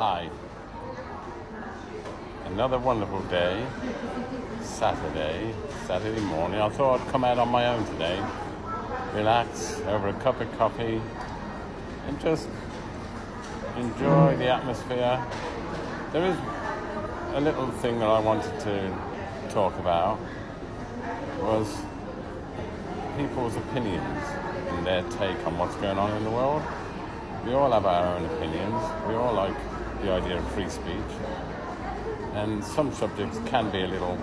Hi. Another wonderful day. Saturday morning. I thought I'd come out on my own today, relax over a cup of coffee, and just enjoy the atmosphere. There is a little thing that I wanted to talk about, was people's opinions and their take on what's going on in the world. We all have our own opinions. We all like the idea of free speech. And some subjects can be a little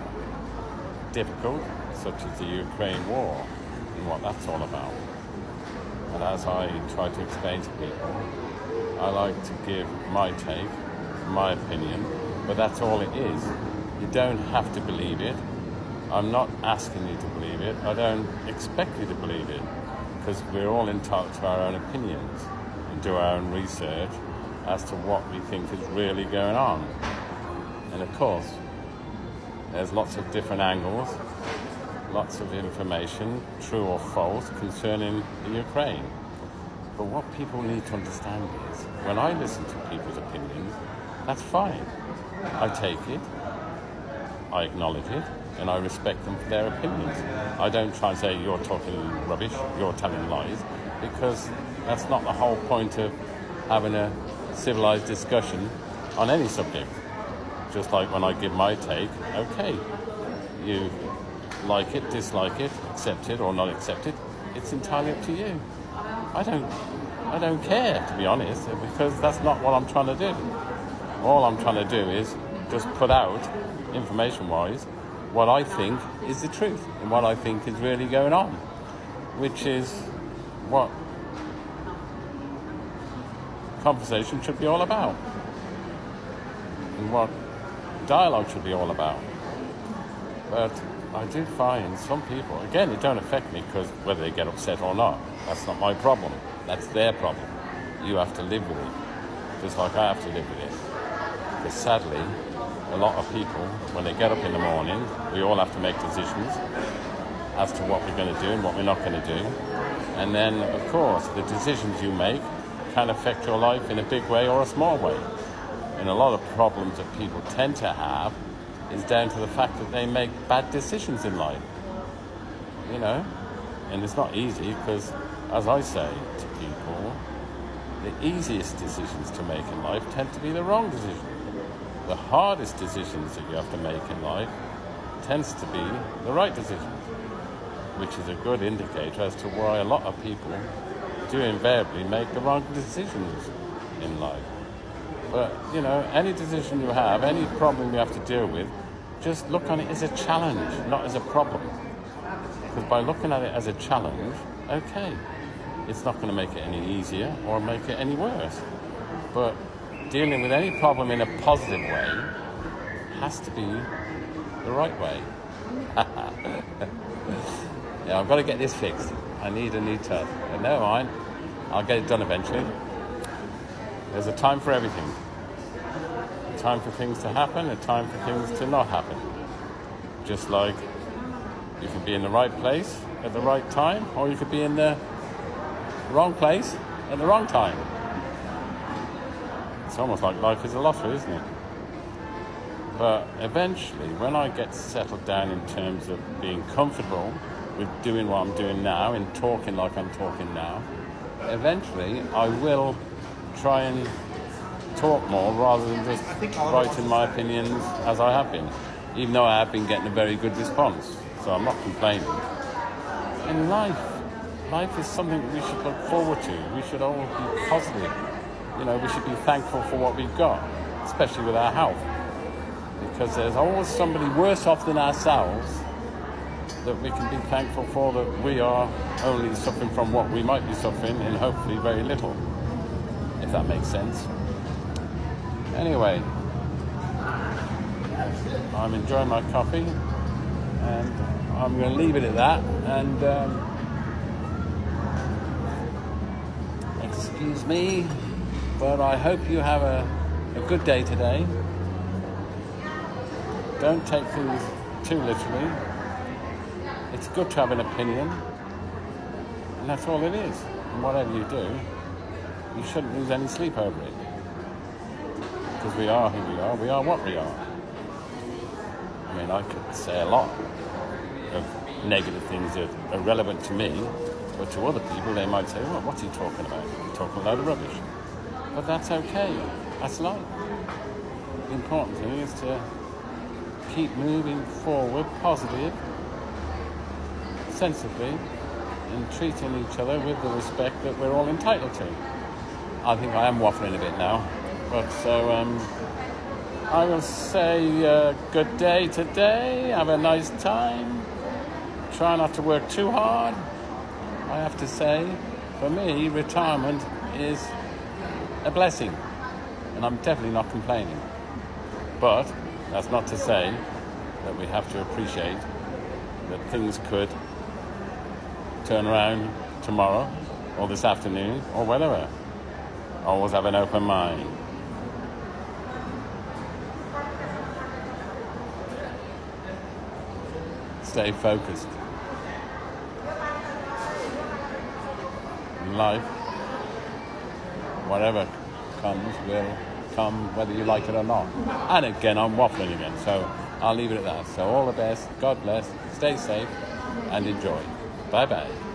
difficult, such as the Ukraine war and what that's all about. And as I try to explain to people, I like to give my take, my opinion, but that's all it is. You don't have to believe it. I'm not asking you to believe it. I don't expect you to believe it, because we're all entitled to our own opinions and do our own research as to what we think is really going on. And of course, there's lots of different angles, lots of information, true or false, concerning the Ukraine. But what people need to understand is, when I listen to people's opinions, that's fine. I take it, I acknowledge it, and I respect them for their opinions. I don't try and say, you're talking rubbish, you're telling lies, because that's not the whole point of having a civilized discussion on any subject. Just like when I give my take, okay, you like it, dislike it, accept it or not accept it, it's entirely up to you. I don't care, to be honest, because that's not what I'm trying to do. All I'm trying to do is just put out, information-wise, what I think is the truth and what I think is really going on, which is what conversation should be all about and what dialogue should be all about. But I do find some people, again, it don't affect me, because whether they get upset or not, that's not my problem. That's their problem. You have to live with it, just like I have to live with it. Because sadly, a lot of people, when they get up in the morning, we all have to make decisions as to what we're going to do and what we're not going to do. And then, of course, the decisions you make can affect your life in a big way or a small way. And a lot of problems that people tend to have is down to the fact that they make bad decisions in life. You know? And it's not easy, because, as I say to people, the easiest decisions to make in life tend to be the wrong decision. The hardest decisions that you have to make in life tends to be the right decisions, which is a good indicator as to why a lot of people do invariably make the wrong decisions in life. But, you know, any decision you have, any problem you have to deal with, just look on it as a challenge, not as a problem. Because by looking at it as a challenge, okay, it's not going to make it any easier or make it any worse. But dealing with any problem in a positive way has to be the right way. Yeah, I've got to get this fixed. I need a new tub. But never mind, I'll get it done eventually. There's a time for everything. A time for things to happen, a time for things to not happen. Just like you can be in the right place at the right time, or you could be in the wrong place at the wrong time. It's almost like life is a lottery, isn't it? But eventually, when I get settled down in terms of being comfortable with doing what I'm doing now and talking like I'm talking now, eventually I will try and talk more rather than just writing my opinions as I have been, even though I have been getting a very good response, so I'm not complaining. In life is something we should look forward to. We should all be positive. You know, we should be thankful for what we've got, especially with our health, because there's always somebody worse off than ourselves that we can be thankful for, that we are only suffering from what we might be suffering, and hopefully very little, if that makes sense. Anyway, I'm enjoying my coffee, and I'm going to leave it at that. And excuse me, but I hope you have a good day today. Don't take things too literally. It's good to have an opinion, and that's all it is. And whatever you do, you shouldn't lose any sleep over it. because we are who we are. We are what we are. I mean, I could say a lot of negative things that are relevant to me, but to other people they might say, well, what's he talking about? He's talking a load of rubbish. But that's okay. That's life. The important thing is to keep moving forward, positive, sensibly, and treating each other with the respect that we're all entitled to. I think I am waffling a bit now, but so I will say good day today. Have a nice time. Try not to work too hard. I have to say, for me, retirement is a blessing, and I'm definitely not complaining. But that's not to say that we have to appreciate that things could turn around tomorrow or this afternoon or whatever. Always have an open mind. Stay focused. In life, whatever comes will come whether you like it or not. And again, I'm waffling again, so I'll leave it at that. So all the best, God bless, stay safe and enjoy. Bye-bye.